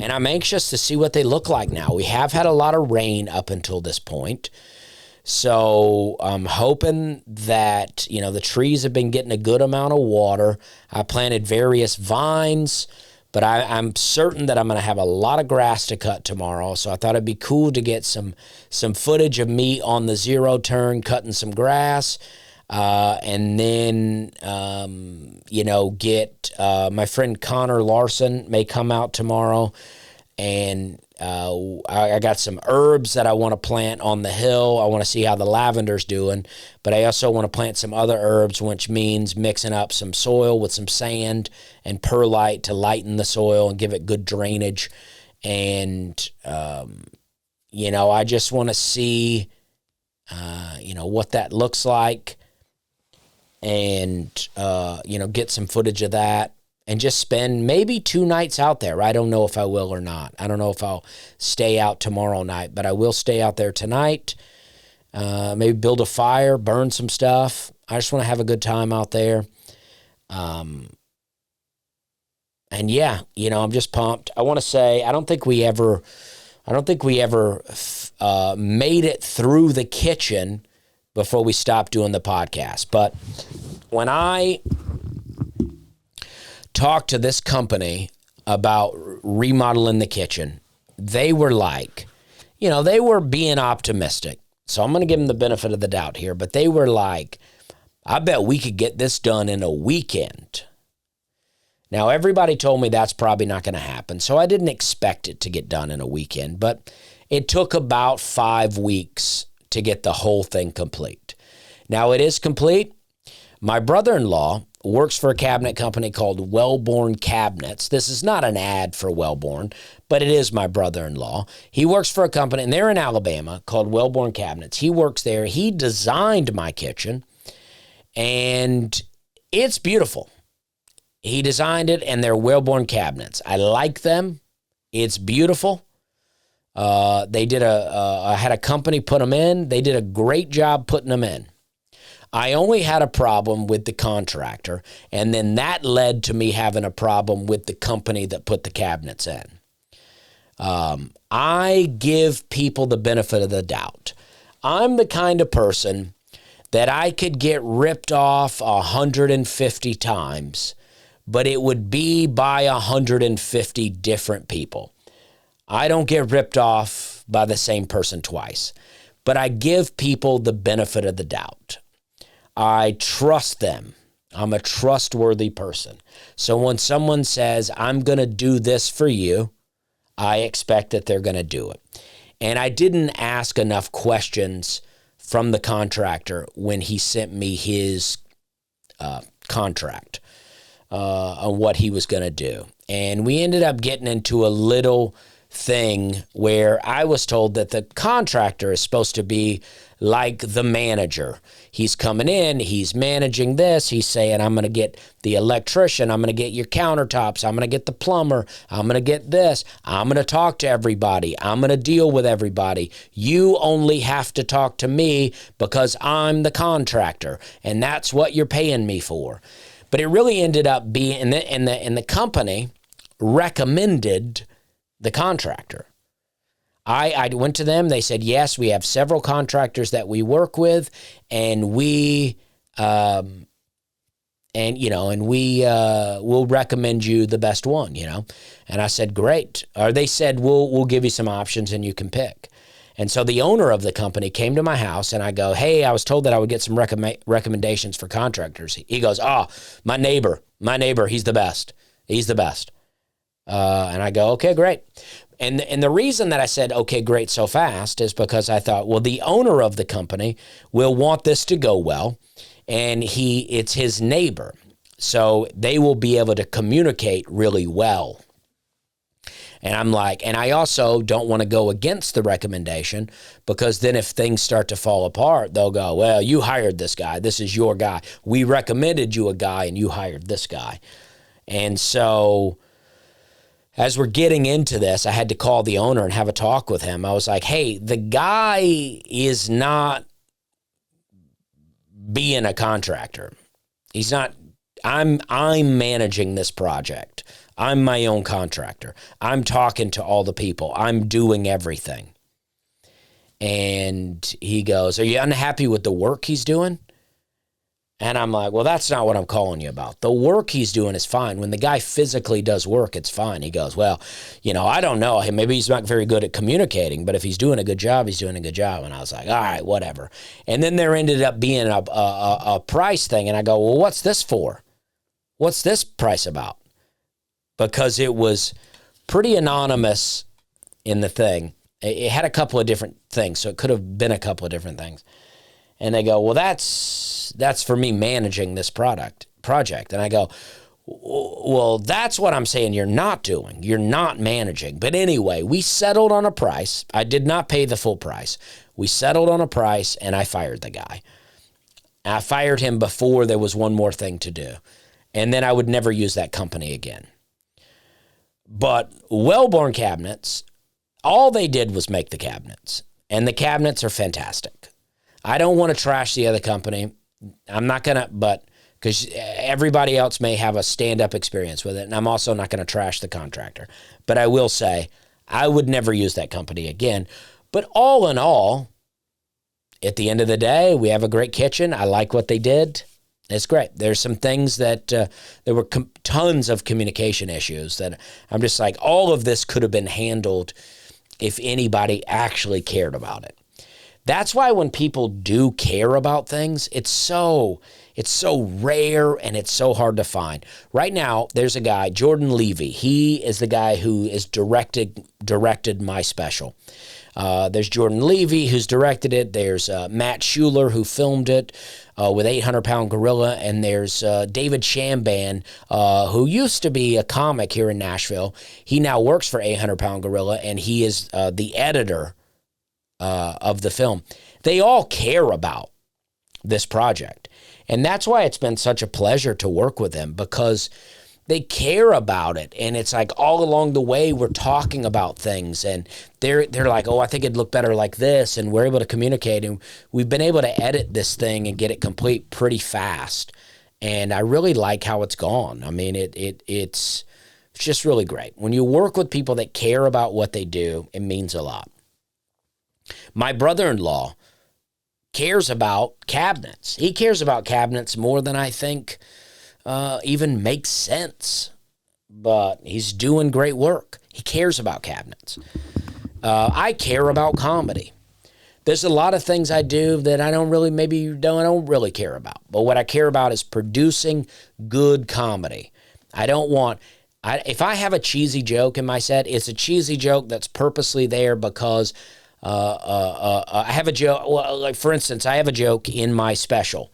And I'm anxious to see what they look like now. We have had a lot of rain up until this point. So I'm hoping that, the trees have been getting a good amount of water. I planted various vines, but I'm certain that I'm going to have a lot of grass to cut tomorrow. So I thought it'd be cool to get some footage of me on the zero turn cutting some grass. And then, get my friend Connor Larson may come out tomorrow, and I got some herbs that I want to plant on the hill. I want to see how the lavender's doing, but I also want to plant some other herbs, which means mixing up some soil with some sand and perlite to lighten the soil and give it good drainage. And, I just want to see, what that looks like, and, get some footage of that. And just spend maybe 2 nights out there. I don't know if I will or not. I don't know if I'll stay out tomorrow night, but I will stay out there tonight. Maybe build a fire, burn some stuff. I just want to have a good time out there. And yeah, I'm just pumped. I want to say, I don't think we ever made it through the kitchen before we stopped doing the podcast. But when I talked to this company about remodeling the kitchen, they were like, they were being optimistic. So I'm going to give them the benefit of the doubt here, but they were like, I bet we could get this done in a weekend. Now, everybody told me that's probably not going to happen, so I didn't expect it to get done in a weekend, but it took about 5 weeks to get the whole thing complete. Now, it is complete. My brother-in-law works for a cabinet company called Wellborn Cabinets. This is not an ad for Wellborn, but it is my brother-in-law. He works for a company, and they're in Alabama, called Wellborn Cabinets. He works there. He designed my kitchen, and it's beautiful. He designed it, and they're Wellborn Cabinets. I like them. It's beautiful. I had a company put them in. They did a great job putting them in. I only had a problem with the contractor, and then that led to me having a problem with the company that put the cabinets in. I give people the benefit of the doubt. I'm the kind of person that I could get ripped off 150 times, but it would be by 150 different people. I don't get ripped off by the same person twice, but I give people the benefit of the doubt. I trust them. I'm a trustworthy person. So when someone says, I'm going to do this for you, I expect that they're going to do it. And I didn't ask enough questions from the contractor when he sent me his contract on what he was going to do. And we ended up getting into a little thing where I was told that the contractor is supposed to be like the manager. He's coming in, he's managing this, he's saying, I'm going to get the electrician, I'm going to get your countertops, I'm going to get the plumber, I'm going to get this, I'm going to talk to everybody, I'm going to deal with everybody. You only have to talk to me because I'm the contractor, and that's what you're paying me for. But it really ended up being, and the company recommended the contractor. I went to them. They said, yes, we have several contractors that we work with, and we will recommend you the best one, And I said, great. Or they said, we'll give you some options and you can pick. And so the owner of the company came to my house, and I go, hey, I was told that I would get some recommendations for contractors. He goes, my neighbor, he's the best. He's the best. And I go, okay, great. And the reason that I said, okay, great, so fast is because I thought, well, the owner of the company will want this to go well, and it's his neighbor. So they will be able to communicate really well. And I'm like, and I also don't want to go against the recommendation, because then if things start to fall apart, they'll go, well, you hired this guy. This is your guy. We recommended you a guy and you hired this guy. And so as we're getting into this, I had to call the owner and have a talk with him. I was like, hey, the guy is not being a contractor. He's not. I'm managing this project. I'm my own contractor. I'm talking to all the people. I'm doing everything. And he goes, are you unhappy with the work he's doing? And I'm like, well, that's not what I'm calling you about. The work he's doing is fine. When the guy physically does work, it's fine. He goes, well, I don't know. Maybe he's not very good at communicating, but if he's doing a good job, he's doing a good job. And I was like, all right, whatever. And then there ended up being a price thing. And I go, well, what's this for? What's this price about? Because it was pretty anonymous in the thing. It had a couple of different things, so it could have been a couple of different things. And they go, well, that's for me managing this project. And I go, well, that's what I'm saying you're not doing. You're not managing. But anyway, we settled on a price. I did not pay the full price. We settled on a price, and I fired the guy. I fired him before there was one more thing to do. And then I would never use that company again. But Wellborn Cabinets, all they did was make the cabinets. And the cabinets are fantastic. I don't want to trash the other company. I'm not going to, but because everybody else may have a stand-up experience with it, and I'm also not going to trash the contractor. But I will say, I would never use that company again. But all in all, at the end of the day, we have a great kitchen. I like what they did. It's great. There's some things that there were tons of communication issues that I'm just like, all of this could have been handled if anybody actually cared about it. That's why when people do care about things, it's so rare and it's so hard to find. Right now, there's a guy, Jordan Levy. He is the guy who is directed my special. There's Jordan Levy, who's directed it. There's Matt Schuler, who filmed it with 800-Pound Gorilla. And there's David Shamban, who used to be a comic here in Nashville. He now works for 800-Pound Gorilla, and he is the editor of the film. They all care about this project. And that's why it's been such a pleasure to work with them, because they care about it. And it's like all along the way, we're talking about things, and they're like, oh, I think it'd look better like this. And we're able to communicate, and we've been able to edit this thing and get it complete pretty fast. And I really like how it's gone. I mean, it's just really great. When you work with people that care about what they do, it means a lot. My brother-in-law cares about cabinets. He cares about cabinets more than I think even makes sense. But he's doing great work. He cares about cabinets. I care about comedy. There's a lot of things I do that I don't really care about. But what I care about is producing good comedy. If I have a cheesy joke in my set, it's a cheesy joke that's purposely there because I have a joke. Well, like for instance, I have a joke in my special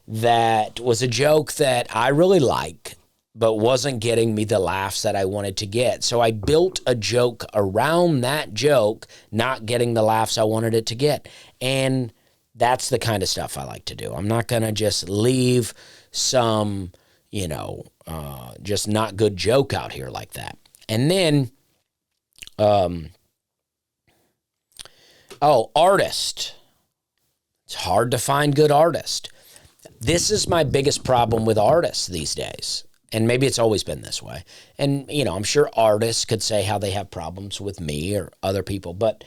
that was a joke that I really like, but wasn't getting me the laughs that I wanted to get. So I built a joke around that joke, not getting the laughs I wanted it to get. And that's the kind of stuff I like to do. I'm not going to just leave some, just not good joke out here like that. And then, artist. It's hard to find good artists. This is my biggest problem with artists these days. And maybe it's always been this way. And, I'm sure artists could say how they have problems with me or other people, but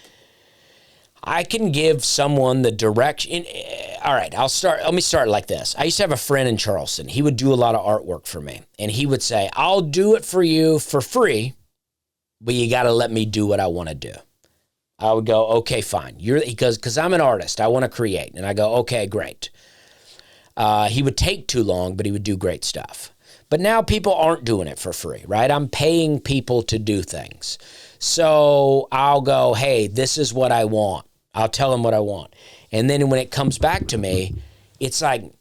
I can give someone the direction. All right, let me start like this. I used to have a friend in Charleston. He would do a lot of artwork for me. And he would say, I'll do it for you for free, but you got to let me do what I want to do. I would go, okay, fine. Because I'm an artist. I want to create. And I go, okay, great. He would take too long, but he would do great stuff. But now people aren't doing it for free, right? I'm paying people to do things. So I'll go, hey, this is what I want. I'll tell them what I want. And then when it comes back to me, it's like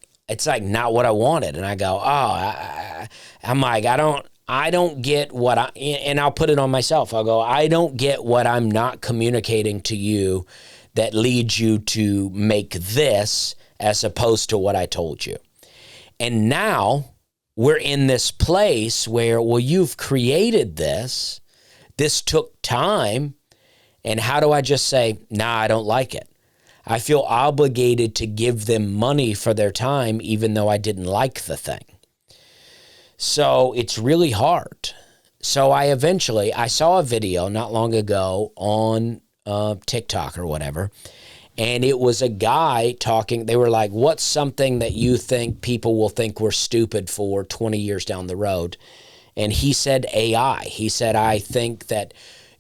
not what I wanted. And I go, I'm like, I don't get what and I'll put it on myself. I'll go, I don't get what I'm not communicating to you that leads you to make this as opposed to what I told you. And now we're in this place where, well, you've created this. This took time. And how do I just say, nah, I don't like it? I feel obligated to give them money for their time, even though I didn't like the thing. So it's really hard. So I saw a video not long ago on TikTok or whatever, and it was a guy talking. They were like, what's something that you think people will think we're stupid for 20 years down the road? And he said AI. He said, I think that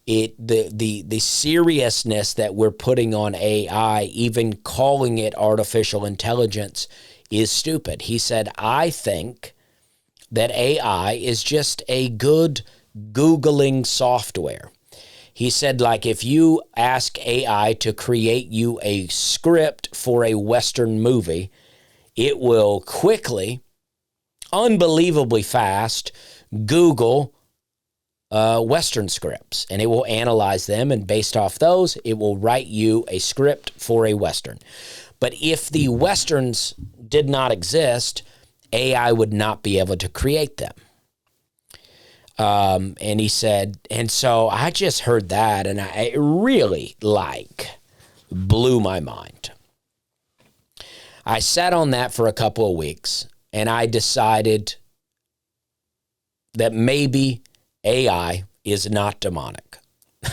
the seriousness that we're putting on AI, even calling it artificial intelligence, is stupid. He said, I think that AI is just a good Googling software. He said, like, if you ask AI to create you a script for a Western movie, it will quickly, unbelievably fast, Google Western scripts, and it will analyze them, and based off those, it will write you a script for a Western. But if the Westerns did not exist, AI would not be able to create them. And he said, and so I just heard that, and it really, blew my mind. I sat on that for a couple of weeks, and I decided that maybe AI is not demonic.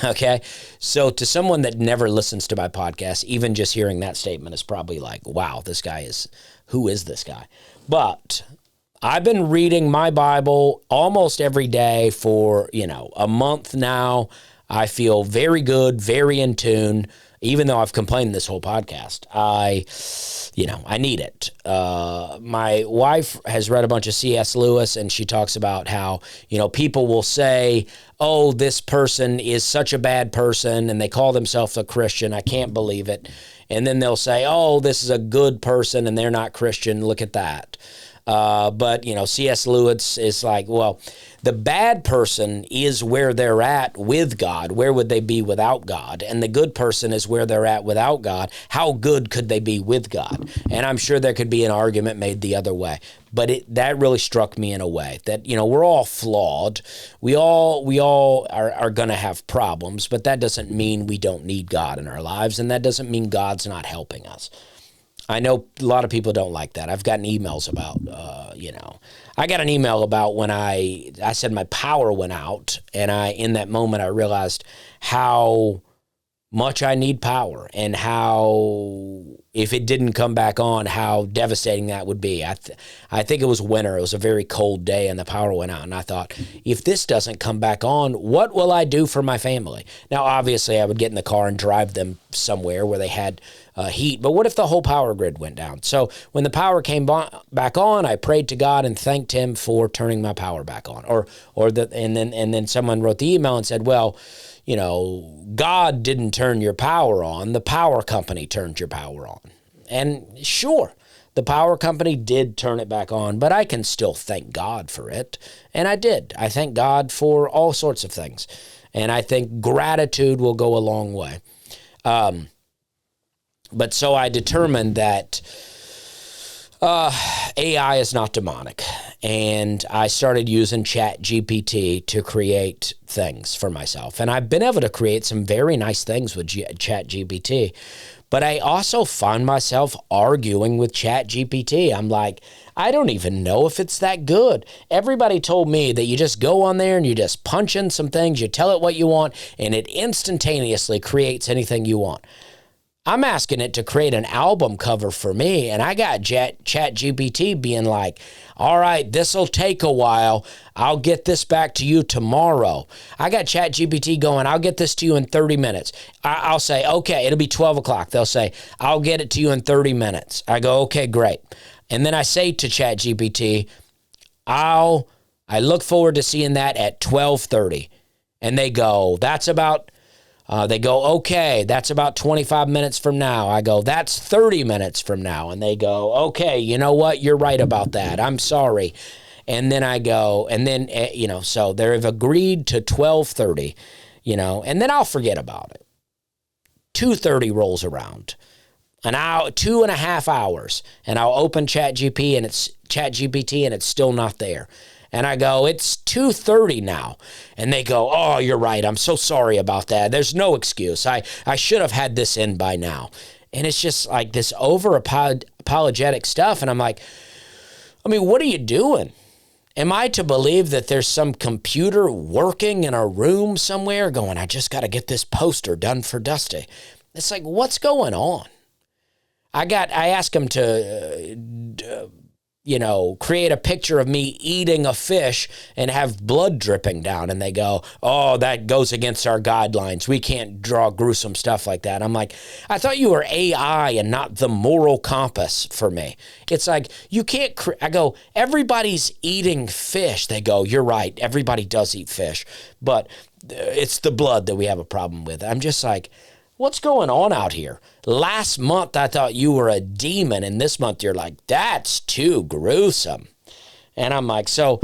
Okay? So to someone that never listens to my podcast, even just hearing that statement is probably like, wow, who is this guy? But I've been reading my Bible almost every day for, a month now. I feel very good, very in tune, even though I've complained this whole podcast. I need it. My wife has read a bunch of C.S. Lewis, and she talks about how, people will say, oh, this person is such a bad person, and they call themselves a Christian. I can't believe it. And then they'll say, oh, this is a good person, and they're not Christian. Look at that. But C.S. Lewis is like, well, the bad person is where they're at with God. Where would they be without God? And the good person is where they're at without God. How good could they be with God? And I'm sure there could be an argument made the other way. But that really struck me in a way that, we're all flawed. We all are going to have problems, but that doesn't mean we don't need God in our lives, and that doesn't mean God's not helping us. I know a lot of people don't like that. I've gotten emails about, I got an email about when I said my power went out, and in that moment I realized how much I need power, and how, if it didn't come back on, how devastating that would be. I think it was winter. It was a very cold day, and the power went out, and I thought, if this doesn't come back on, what will I do for my family? Now, obviously, I would get in the car and drive them somewhere where they had heat, but what if the whole power grid went down? So when the power came back on, I prayed to God and thanked Him for turning my power back on. And then someone wrote the email and said, well, God didn't turn your power on. The power company turned your power on. And sure, the power company did turn it back on, but I can still thank God for it. And I did. I thank God for all sorts of things. And I think gratitude will go a long way. But so I determined that AI is not demonic. And I started using ChatGPT to create things for myself. And I've been able to create some very nice things with ChatGPT. But I also find myself arguing with ChatGPT. I'm like, I don't even know if it's that good. Everybody told me that you just go on there and you just punch in some things, you tell it what you want, and it instantaneously creates anything you want. I'm asking it to create an album cover for me, and I got ChatGPT being like, all right, this will take a while. I'll get this back to you tomorrow. I got ChatGPT going, I'll get this to you in 30 minutes. I'll say, okay, it'll be 12 o'clock. They'll say, I'll get it to you in 30 minutes. I go, okay, great. And then I say to ChatGPT, I look forward to seeing that at 12:30. And they go, okay, that's about 25 minutes from now. I go, that's 30 minutes from now. And they go, okay, you know what? You're right about that. I'm sorry. And then I go, and then, so they've agreed to 12:30, and then I'll forget about it. 2:30 rolls around. An hour, 2.5 hours, and I'll open ChatGPT and it's still not there. And I go, it's 2:30 now. And they go, oh, you're right. I'm so sorry about that. There's no excuse. I should have had this in by now. And it's just like this over-apologetic stuff. And I'm like, what are you doing? Am I to believe that there's some computer working in a room somewhere going, I just got to get this poster done for Dusty? It's like, what's going on? I asked him to create a picture of me eating a fish and have blood dripping down. And they go, oh, that goes against our guidelines. We can't draw gruesome stuff like that. I'm like, I thought you were AI and not the moral compass for me. It's like, you can't, I go, everybody's eating fish. They go, you're right. Everybody does eat fish, but it's the blood that we have a problem with. I'm just like, what's going on out here? Last month, I thought you were a demon, and this month you're like, that's too gruesome. And I'm like, I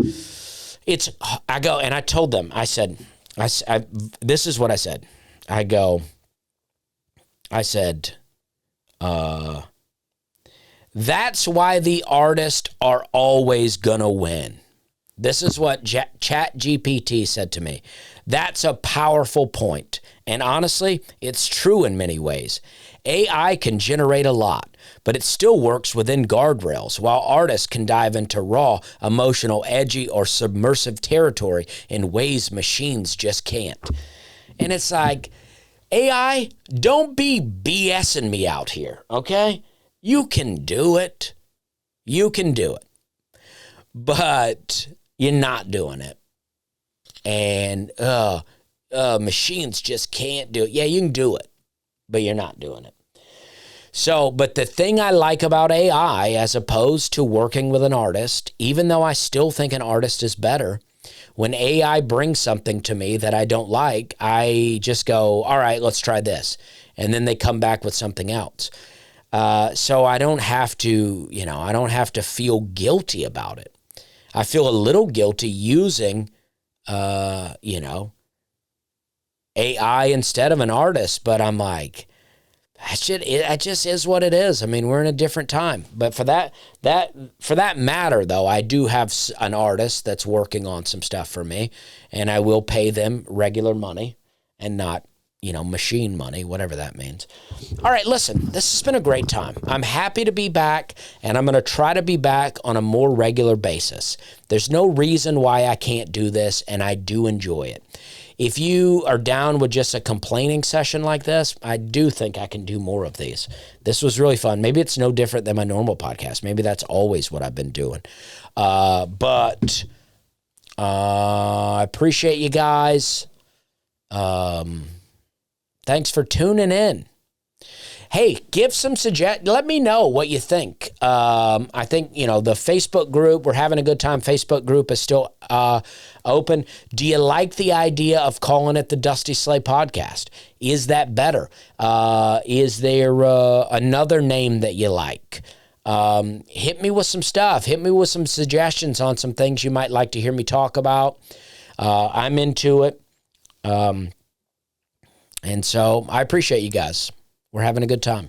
go, and I told them, I said, this is what I said. That's why the artists are always gonna win. This is what ChatGPT said to me. That's a powerful point. And honestly, it's true in many ways. AI can generate a lot, but it still works within guardrails, while artists can dive into raw, emotional, edgy, or submersive territory in ways machines just can't. And it's like, AI, don't be BSing me out here, okay? You can do it. You can do it. But you're not doing it. And machines just can't do it. Yeah, you can do it, but you're not doing it. So, but the thing I like about AI, as opposed to working with an artist, even though I still think an artist is better, when AI brings something to me that I don't like, I just go, all right, let's try this. And then they come back with something else. So I don't have to, I don't have to feel guilty about it. I feel a little guilty using, AI instead of an artist, but I'm like, it just is what it is. We're in a different time. But for that matter, though, I do have an artist that's working on some stuff for me, and I will pay them regular money and not, machine money, whatever that means. All right, listen, this has been a great time. I'm happy to be back, and I'm going to try to be back on a more regular basis. There's no reason why I can't do this, and I do enjoy it. If you are down with just a complaining session like this, I do think I can do more of these. This was really fun. Maybe it's no different than my normal podcast. Maybe that's always what I've been doing. But I appreciate you guys. Thanks for tuning in. Hey, give some suggestions. Let me know what you think. I think, the Facebook group, we're having a good time. Facebook group is still open. Do you like the idea of calling it the Dusty Slay Podcast? Is that better? Is there another name that you like? Hit me with some stuff. Hit me with some suggestions on some things you might like to hear me talk about. I'm into it. And so I appreciate you guys. We're having a good time.